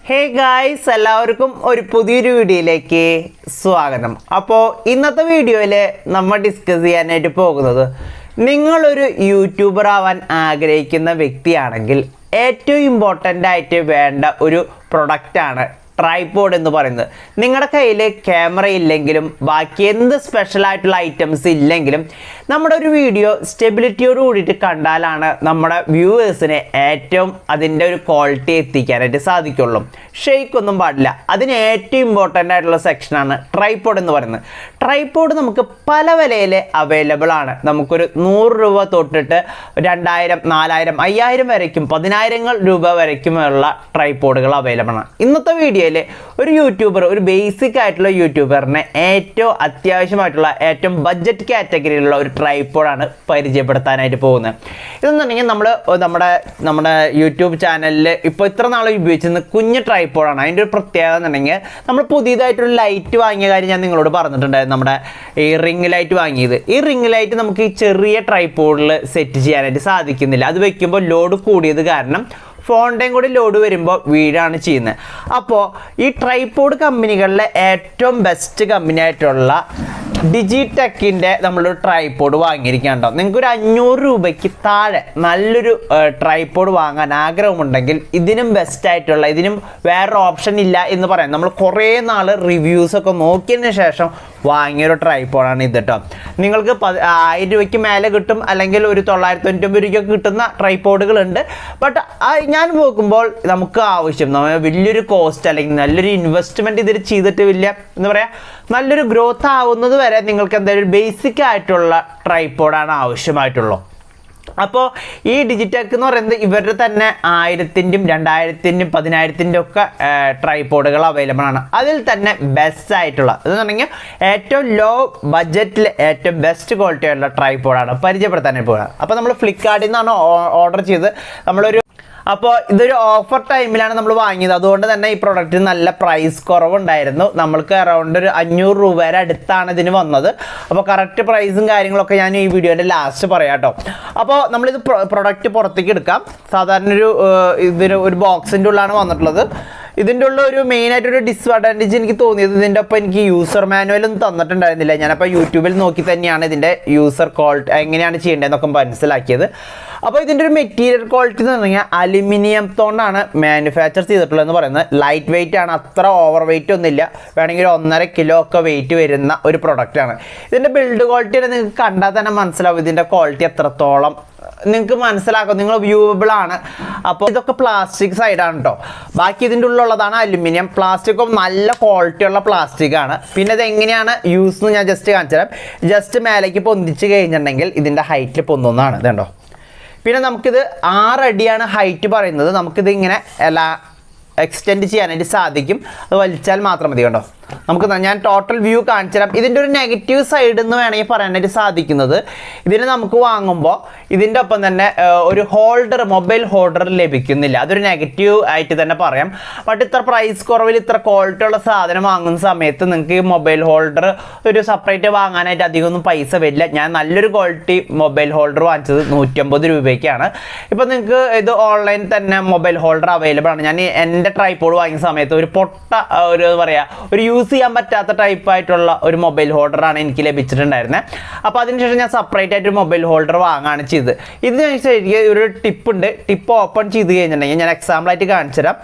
Hey guys, എല്ലാവർക്കും ഒരു പുതിയൊരു വീഡിയോയിലേക്ക് സ്വാഗതം. അപ്പോൾ ഇന്നത്തെ വീഡിയോയിൽ നമ്മൾ ഡിസ്കസ് ചെയ്യാനായിട്ട് പോകുന്നത്, നിങ്ങളൊരു യൂട്യൂബർ ആവാൻ ആഗ്രഹിക്കുന്ന വ്യക്തിയാണെങ്കിൽ ഏറ്റവും ഇമ്പോർട്ടൻ്റ് ആയിട്ട് വേണ്ട ഒരു പ്രൊഡക്റ്റാണ് ട്രൈപോഡ് എന്ന് പറയുന്നത്. നിങ്ങളുടെ കയ്യിൽ ക്യാമറ ഇല്ലെങ്കിലും ബാക്കി എന്ത് സ്പെഷ്യലായിട്ടുള്ള ഐറ്റംസ് ഇല്ലെങ്കിലും നമ്മുടെ ഒരു വീഡിയോ സ്റ്റെബിലിറ്റിയോട് കൂടിയിട്ട് കണ്ടാലാണ് നമ്മുടെ വ്യൂവേഴ്സിനെ ഏറ്റവും അതിൻ്റെ ഒരു ക്വാളിറ്റി എത്തിക്കാനായിട്ട് സാധിക്കുള്ളൂ. ഷെയ്ക്കൊന്നും പാടില്ല. അതിന് ഏറ്റവും ഇമ്പോർട്ടൻ്റ് ആയിട്ടുള്ള സെക്ഷനാണ് ട്രൈപോഡ് എന്ന് പറയുന്നത്. ട്രൈപോഡ് നമുക്ക് പല വിലയിൽ അവൈലബിൾ ആണ്. നമുക്കൊരു 100 രൂപ തൊട്ടിട്ട് 2000, 4000, 5000 വരയ്ക്കും 10,000 രൂപ വരയ്ക്കുമുള്ള ട്രൈപോഡുകൾ അവൈലബിൾ ആണ്. ഇന്നത്തെ വീഡിയോയിൽ ഒരു യൂട്യൂബർ, ഒരു ബേസിക് ആയിട്ടുള്ള യൂട്യൂബറിനെ ഏറ്റവും അത്യാവശ്യമായിട്ടുള്ള ഏറ്റവും ബഡ്ജറ്റ് കാറ്റഗറിയിലുള്ള ഒരു ട്രൈപോഡാണ് പരിചയപ്പെടുത്താനായിട്ട് പോകുന്നത്. ഇതെന്നുണ്ടെങ്കിൽ നമ്മുടെ യൂട്യൂബ് ചാനലിൽ ഇപ്പോൾ ഇത്ര നാൾ ഉപയോഗിച്ചിരുന്ന കുഞ്ഞ് ട്രൈപോഡാണ്. അതിൻ്റെ ഒരു പ്രത്യേകത എന്നുണ്ടെങ്കിൽ നമ്മൾ പുതിയതായിട്ടൊരു ലൈറ്റ് വാങ്ങിയ കാര്യം ഞാൻ നിങ്ങളോട് പറഞ്ഞിട്ടുണ്ടായിരുന്നു. നമ്മുടെ ഈ റിംഗ് ലൈറ്റ് വാങ്ങിയത്. ഈ റിംഗ് ലൈറ്റ് നമുക്ക് ഈ ചെറിയ ട്രൈപോഡിൽ സെറ്റ് ചെയ്യാനായിട്ട് സാധിക്കുന്നില്ല. അത് വെക്കുമ്പോൾ ലോഡ് കൂടിയത് കാരണം ഫോണിൻ്റെയും കൂടി ലോഡ് വരുമ്പോൾ വീഴാണ് ചെയ്യുന്നത്. അപ്പോൾ ഈ ട്രൈപോഡ് കമ്പനികളിലെ ഏറ്റവും ബെസ്റ്റ് കമ്പനിയായിട്ടുള്ള ഡിജിടെക്കിൻ്റെ നമ്മളൊരു ട്രൈപോഡ് വാങ്ങിയിരിക്കുകയുണ്ടോ. നിങ്ങൾക്കൊരു 500 രൂപയ്ക്ക് താഴെ നല്ലൊരു ട്രൈപോഡ് വാങ്ങാൻ ആഗ്രഹമുണ്ടെങ്കിൽ ഇതിനും ബെസ്റ്റായിട്ടുള്ള, ഇതിനും വേറൊരു ഓപ്ഷൻ ഇല്ല എന്ന് പറയാം. നമ്മൾ കുറേ നാൾ റിവ്യൂസൊക്കെ നോക്കിയതിന് ശേഷം വാങ്ങിയൊരു ട്രൈപോഡാണ് ഇത് കേട്ടോ. നിങ്ങൾക്ക് 1000 രൂപയ്ക്ക് മേലെ കിട്ടും, അല്ലെങ്കിൽ ഒരു 990 രൂപയ്ക്ക് കിട്ടുന്ന ട്രൈപോഡുകളുണ്ട്. ബട്ട് ഞാൻ നോക്കുമ്പോൾ നമുക്ക് ആവശ്യം വലിയൊരു കോസ്റ്റ് അല്ലെങ്കിൽ നല്ലൊരു ഇൻവെസ്റ്റ്മെൻറ്റ് ഇതിൽ ചെയ്തിട്ട് എന്താ പറയുക, നല്ലൊരു ഗ്രോത്ത് ആവുന്നത് വരെ നിങ്ങൾക്ക് എന്തായാലും ബേസിക് ആയിട്ടുള്ള ട്രൈപോഡാണ് ആവശ്യമായിട്ടുള്ളൂ. അപ്പോൾ ഈ ഡിജിടെക് എന്ന് പറയുന്നത് ഇവരുടെ തന്നെ 1000-ൻ്റെയും 2000-ൻ്റെയും 10,000-ൻ്റെയും ഒക്കെ ട്രൈപോഡുകൾ അവൈലബിൾ ആണ്. അതിൽ തന്നെ ബെസ്റ്റ് ആയിട്ടുള്ള എന്ന് പറഞ്ഞാൽ ഏറ്റവും ലോ ബഡ്ജറ്റിൽ ഏറ്റവും ബെസ്റ്റ് ക്വാളിറ്റി ആയിട്ടുള്ള ട്രൈപോഡാണ് പരിചയപ്പെടുത്താനായിട്ട് പോകുന്നത്. അപ്പോൾ നമ്മൾ ഫ്ലിപ്കാർട്ടിൽ നിന്നാണ് ഓർഡർ ചെയ്ത് അപ്പോൾ ഇതൊരു ഓഫർ ടൈമിലാണ് നമ്മൾ വാങ്ങിയത്. അതുകൊണ്ട് തന്നെ ഈ പ്രൊഡക്റ്റിന് നല്ല പ്രൈസ് കുറവുണ്ടായിരുന്നു. നമ്മൾക്ക് അറൗണ്ട് ഒരു 500 രൂപ വരെ അടുത്താണ് ഇതിന് വന്നത്. അപ്പോൾ കറക്റ്റ് പ്രൈസും കാര്യങ്ങളൊക്കെ ഞാൻ ഈ വീഡിയോൻ്റെ ലാസ്റ്റ് പറയാം കേട്ടോ. അപ്പോൾ നമ്മളിത് പ്രൊഡക്റ്റ് പുറത്തേക്ക് എടുക്കാം. സാധാരണ ഇതിന് ഒരു ബോക്സിൻ്റെ ഉള്ളിലാണ് വന്നിട്ടുള്ളത്. ഇതിൻ്റെ ഉള്ള ഒരു മെയിനായിട്ടൊരു ഡിസ്അഡ്വാൻറ്റേജ് എനിക്ക് തോന്നിയത്, ഇതിൻ്റെ ഒപ്പം എനിക്ക് യൂസർ മാനുവലൊന്നും തന്നിട്ടുണ്ടായിരുന്നില്ല. ഞാനപ്പോൾ യൂട്യൂബിൽ നോക്കി തന്നെയാണ് ഇതിൻ്റെ യൂസർ ക്വാളിറ്റി എങ്ങനെയാണ് ചെയ്യേണ്ടതെന്നൊക്കെ മനസ്സിലാക്കിയത്. അപ്പോൾ ഇതിൻ്റെ ഒരു മെറ്റീരിയൽ ക്വാളിറ്റി എന്ന് പറഞ്ഞാൽ അലുമിനിയത്തോണ്ടാണ് മാനുഫാക്ചർ ചെയ്തിട്ടുള്ളതെന്ന് പറയുന്നത്. ലൈറ്റ് വെയിറ്റ് ആണ്, അത്ര ഓവർ വെയിറ്റ് ഒന്നുമില്ല. വേണമെങ്കിൽ 1.5 കിലോ ഒക്കെ വെയിറ്റ് വരുന്ന ഒരു പ്രൊഡക്റ്റാണ്. ഇതിൻ്റെ ബിൽഡ് ക്വാളിറ്റി നിങ്ങൾക്ക് കണ്ടാൽ തന്നെ മനസ്സിലാവും ഇതിൻ്റെ ക്വാളിറ്റി എത്രത്തോളം നിങ്ങൾക്ക് മനസ്സിലാക്കും, നിങ്ങൾ വ്യൂവബിൾ ആണ്. അപ്പോൾ ഇതൊക്കെ പ്ലാസ്റ്റിക് സൈഡാണ് കേട്ടോ. ബാക്കി ഇതിൻ്റെ ഉള്ളിലുള്ളതാണ് അലുമിനിയം. പ്ലാസ്റ്റിക്കും നല്ല ക്വാളിറ്റിയുള്ള പ്ലാസ്റ്റിക്കാണ്. പിന്നെ ഇത് എങ്ങനെയാണ് യൂസ് എന്ന് ഞാൻ ജസ്റ്റ് കാണിച്ചു തരാം. ജസ്റ്റ് മേലേക്ക് പൊന്തിച്ച് കഴിഞ്ഞിട്ടുണ്ടെങ്കിൽ ഇതിൻ്റെ ഹൈറ്റിൽ പൊന്തുന്നതാണ്. ഇതുണ്ടോ. പിന്നെ നമുക്കിത് 6 അടിയാണ് ഹൈറ്റ് പറയുന്നത്. നമുക്കിത് ഇങ്ങനെ എക്സ്റ്റെൻഡ് ചെയ്യാനായിട്ട് സാധിക്കും. അത് വലിച്ചാൽ മാത്രം മതി. കണ്ടോ, ഞാൻ ടോട്ടൽ വ്യൂ കാണിച്ചു തരാം. ഇതിൻ്റെ ഒരു നെഗറ്റീവ് സൈഡ് എന്ന് വേണമെങ്കിൽ പറയാനായിട്ട് സാധിക്കുന്നത്, ഇതിന് നമുക്ക് വാങ്ങുമ്പോൾ ഇതിൻ്റെ ഒപ്പം തന്നെ ഒരു ഹോൾഡർ, മൊബൈൽ ഹോൾഡർ ലഭിക്കുന്നില്ല. അതൊരു നെഗറ്റീവ് ആയിട്ട് തന്നെ പറയാം. ബട്ട് ഇത്ര പ്രൈസ് കുറവിൽ ഇത്ര ക്വാളിറ്റി ഉള്ള സാധനം വാങ്ങുന്ന സമയത്ത് നിങ്ങൾക്ക് ഈ മൊബൈൽ ഹോൾഡർ ഒരു സെപ്പറേറ്റ് വാങ്ങാനായിട്ട് അധികമൊന്നും പൈസ വരില്ല. ഞാൻ നല്ലൊരു ക്വാളിറ്റി മൊബൈൽ ഹോൾഡർ വാങ്ങിച്ചത് 150 രൂപയ്ക്കാണ്. ഇപ്പോൾ നിങ്ങൾക്ക് ഇത് ഓൺലൈനിൽ തന്നെ മൊബൈൽ ഹോൾഡർ അവൈലബിൾ ആണ്. ഞാൻ എൻ്റെ ട്രൈപോഡ് വാങ്ങിയ സമയത്ത് ഒരു ഒരു യൂസ് ചെയ്യാൻ പറ്റാത്ത ടൈപ്പായിട്ടുള്ള ഒരു മൊബൈൽ ഹോൾഡറാണ് എനിക്ക് ലഭിച്ചിട്ടുണ്ടായിരുന്നത്. അപ്പോൾ അതിനുശേഷം ഞാൻ സെപ്പറേറ്റ് ആയിട്ട് ഒരു മൊബൈൽ ഹോൾഡർ വാങ്ങുകയാണ് ചെയ്തത്. ഇതിന് ശരിക്കും ഒരു ടിപ്പുണ്ട്. ടിപ്പ് ഓപ്പൺ ചെയ്ത് കഴിഞ്ഞിട്ടുണ്ടെങ്കിൽ ഞാൻ എക്സാമ്പിളായിട്ട് കാണിച്ചു തരാം.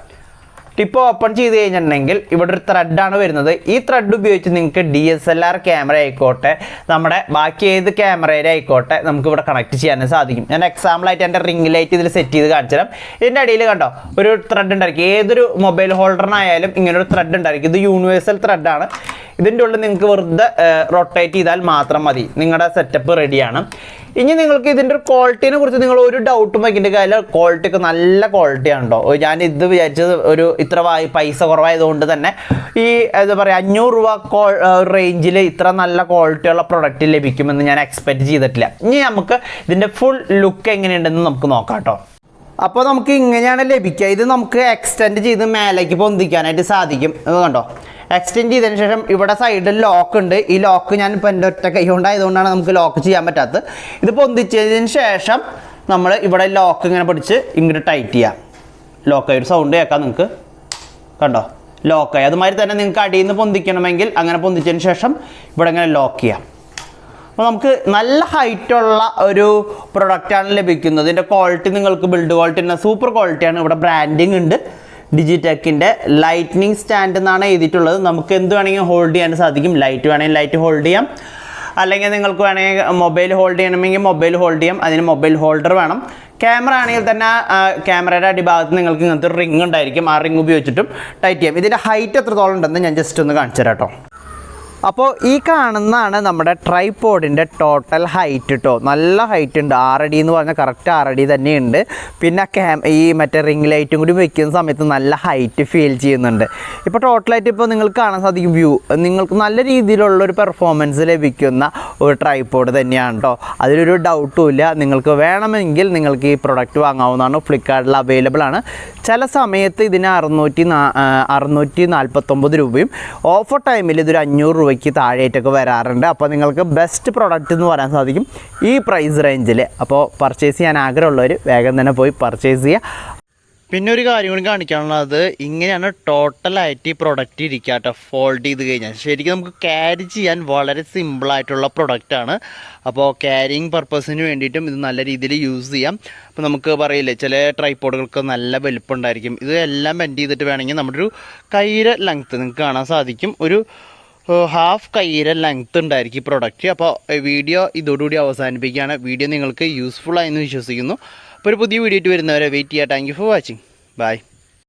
ടിപ്പ് ഓപ്പൺ ചെയ്ത് കഴിഞ്ഞിട്ടുണ്ടെങ്കിൽ ഇവിടെ ഒരു ത്രെഡാണ് വരുന്നത്. ഈ ത്രെഡ് ഉപയോഗിച്ച് നിങ്ങൾക്ക് DSLR ക്യാമറ ആയിക്കോട്ടെ, നമ്മുടെ ബാക്കി ഏത് ക്യാമറയുടെ ആയിക്കോട്ടെ, നമുക്ക് ഇവിടെ കണക്ട് ചെയ്യാനും സാധിക്കും. ഞാൻ എക്സാമ്പിളായിട്ട് എൻ്റെ റിംഗ് ലൈറ്റ് ഇതിൽ സെറ്റ് ചെയ്ത് കാണിച്ചു തരാം. ഇതിൻ്റെ അടിയിൽ കണ്ടോ ഒരു ത്രെഡ് ഉണ്ടായിരിക്കും. ഏതൊരു മൊബൈൽ ഹോൾഡറിനായാലും ഇങ്ങനൊരു ത്രെഡ് ഉണ്ടായിരിക്കും. ഇത് യൂണിവേഴ്സൽ ത്രെഡാണ്. ഇതിൻ്റെ ഉള്ളിൽ നിങ്ങൾക്ക് വെറുതെ റൊട്ടേറ്റ് ചെയ്താൽ മാത്രം മതി, നിങ്ങളുടെ സെറ്റപ്പ് റെഡിയാണ്. ഇനി നിങ്ങൾക്ക് ഇതിൻ്റെ ഒരു ക്വാളിറ്റിനെ കുറിച്ച് നിങ്ങൾ ഒരു ഡൗട്ടും വയ്ക്കേണ്ട കാര്യം, ക്വാളിറ്റി ഒക്കെ നല്ല ക്വാളിറ്റിയാണ് കേട്ടോ. ഞാൻ ഇത് വിചാരിച്ചത് ഇത്ര പൈസ കുറവായതുകൊണ്ട് തന്നെ ഈ എന്താ പറയുക 500 രൂപ റേഞ്ചിൽ ഇത്ര നല്ല ക്വാളിറ്റിയുള്ള പ്രൊഡക്റ്റ് ലഭിക്കുമെന്ന് ഞാൻ എക്സ്പെക്റ്റ് ചെയ്തിട്ടില്ല. ഇനി നമുക്ക് ഇതിൻ്റെ ഫുൾ ലുക്ക് എങ്ങനെയുണ്ടെന്ന് നമുക്ക് നോക്കാം കേട്ടോ. അപ്പോൾ നമുക്ക് ഇങ്ങനെയാണ് ലഭിക്കുക. ഇത് നമുക്ക് എക്സ്റ്റെൻഡ് ചെയ്ത് മേലേക്ക് പൊന്തിക്കാനായിട്ട് സാധിക്കും. ഇത് കണ്ടോ, എക്സ്റ്റെൻഡ് ചെയ്തതിന് ശേഷം ഇവിടെ സൈഡിൽ ലോക്ക് ഉണ്ട്. ഈ ലോക്ക് ഞാൻ ഇപ്പോൾ എൻ്റെ ഒറ്റ കൈ കൊണ്ടായതുകൊണ്ടാണ് നമുക്ക് ലോക്ക് ചെയ്യാൻ പറ്റാത്തത്. ഇത് പൊന്തിച്ചതിന് ശേഷം നമ്മൾ ഇവിടെ ലോക്ക് ഇങ്ങനെ പിടിച്ച് ഇങ്ങോട്ട് ടൈറ്റ് ചെയ്യാം. ലോക്കായി ഒരു സൗണ്ട് കേൾക്കാം നിങ്ങൾക്ക്. കണ്ടോ ലോക്കായി. അതുമാതിരി തന്നെ നിങ്ങൾക്ക് അടിയിൽ നിന്ന് പൊന്തിക്കണമെങ്കിൽ അങ്ങനെ പൊന്തിച്ചതിന് ശേഷം ഇവിടെ ഇങ്ങനെ ലോക്ക് ചെയ്യാം. അപ്പോൾ നമുക്ക് നല്ല ഹൈറ്റുള്ള ഒരു പ്രൊഡക്റ്റാണ് ലഭിക്കുന്നത്. ഇതിൻ്റെ ക്വാളിറ്റി നിങ്ങൾക്ക് ബിൽഡ് ക്വാളിറ്റി തന്നെ സൂപ്പർ ക്വാളിറ്റിയാണ്. ഇവിടെ ബ്രാൻഡിങ് ഉണ്ട്. ഡിജിടെക്കിൻ്റെ ലൈറ്റ്നിങ് സ്റ്റാൻഡ് എന്നാണ് എഴുതിയിട്ടുള്ളത്. നമുക്ക് എന്ത് വേണമെങ്കിൽ ഹോൾഡ് ചെയ്യാൻ സാധിക്കും. ലൈറ്റ് വേണമെങ്കിൽ ലൈറ്റ് ഹോൾഡ് ചെയ്യാം, അല്ലെങ്കിൽ നിങ്ങൾക്ക് വേണമെങ്കിൽ മൊബൈൽ ഹോൾഡ് ചെയ്യണമെങ്കിൽ മൊബൈൽ ഹോൾഡ് ചെയ്യാം. അതിന് മൊബൈൽ ഹോൾഡർ വേണം. ക്യാമറ ആണെങ്കിൽ തന്നെ ക്യാമറയുടെ അടിഭാഗത്ത് നിങ്ങൾക്ക് ഇങ്ങനത്തെ ഒരു റിങ് ഉണ്ടായിരിക്കും. ആ റിങ് ഉപയോഗിച്ചിട്ടും ടൈറ്റ് ചെയ്യാം. ഇതിൻ്റെ ഹൈറ്റ് എത്രത്തോളം ഉണ്ടെന്ന് ഞാൻ ജസ്റ്റ് ഒന്ന് കാണിച്ചു തരാം കേട്ടോ. അപ്പോൾ ഈ കാണുന്നതാണ് നമ്മുടെ ട്രൈപോഡിൻ്റെ ടോട്ടൽ ഹൈറ്റ് കേട്ടോ. നല്ല ഹൈറ്റ് ഉണ്ട്. 6 അടി എന്ന് പറഞ്ഞാൽ കറക്റ്റ് 6 അടി തന്നെയുണ്ട്. പിന്നെ ഈ മറ്റേ റിംഗ് ലൈറ്റും കൂടി വെക്കുന്ന സമയത്ത് നല്ല ഹൈറ്റ് ഫീൽ ചെയ്യുന്നുണ്ട്. ഇപ്പോൾ ടോട്ടലായിട്ട് ഇപ്പോൾ നിങ്ങൾക്ക് കാണാൻ സാധിക്കും നിങ്ങൾക്ക് നല്ല രീതിയിലുള്ളൊരു പെർഫോമൻസ് ലഭിക്കുന്ന ഒരു ട്രൈപോഡ് തന്നെയാണ് കേട്ടോ. അതിലൊരു ഡൗട്ടും ഇല്ല. നിങ്ങൾക്ക് വേണമെങ്കിൽ നിങ്ങൾക്ക് ഈ പ്രൊഡക്റ്റ് വാങ്ങാവുന്നതാണ്. ഫ്ലിപ്കാർട്ടിൽ അവൈലബിൾ ആണ്. ചില സമയത്ത് ഇതിന് 649 രൂപയും ഓഫർ ടൈമിൽ ഇതൊരു 500 രൂപയ്ക്ക് താഴെയായിട്ടൊക്കെ വരാറുണ്ട്. അപ്പോൾ നിങ്ങൾക്ക് ബെസ്റ്റ് പ്രൊഡക്റ്റ് എന്ന് പറയാൻ സാധിക്കും ഈ പ്രൈസ് റേഞ്ചിൽ. അപ്പോൾ പർച്ചേസ് ചെയ്യാൻ ആഗ്രഹമുള്ളവർ വേഗം തന്നെ പോയി പർച്ചേസ് ചെയ്യുക. പിന്നെ ഒരു കാര്യം കൂടി കാണിക്കാനുള്ളത്, ഇങ്ങനെയാണ് ടോട്ടലായിട്ട് ഈ പ്രൊഡക്റ്റ് ഇരിക്കുക കേട്ടോ. ഫോൾഡ് ചെയ്ത് കഴിഞ്ഞാൽ ശരിക്കും നമുക്ക് ക്യാരി ചെയ്യാൻ വളരെ സിമ്പിളായിട്ടുള്ള പ്രൊഡക്റ്റാണ്. അപ്പോൾ ക്യാരിങ് പർപ്പസിന് വേണ്ടിയിട്ടും ഇത് നല്ല രീതിയിൽ യൂസ് ചെയ്യാം. അപ്പോൾ നമുക്ക് പറയില്ലേ, ചില ട്രൈപോഡുകൾക്ക് നല്ല വലുപ്പം ഉണ്ടായിരിക്കും. ഇത് എല്ലാം ബെൻഡ് ചെയ്തിട്ട് വേണമെങ്കിൽ നമ്മുടെ ഒരു കൈയുടെ ലെങ്ത്ത് നിങ്ങൾക്ക് കാണാൻ സാധിക്കും. ഒരു ഹാഫ് കൈയുടെ ലെങ്ത്ത് ഉണ്ടായിരിക്കും ഈ പ്രൊഡക്റ്റ്. അപ്പോൾ വീഡിയോ ഇതോടുകൂടി അവസാനിപ്പിക്കുകയാണ്. വീഡിയോ നിങ്ങൾക്ക് യൂസ്ഫുൾ ആയെന്ന് വിശ്വസിക്കുന്നു. അപ്പോൾ ഒരു പുതിയ വീഡിയോ ആയിട്ട് വരുന്നവരെ വെയിറ്റ് ചെയ്യാം. Thank you for watching. By.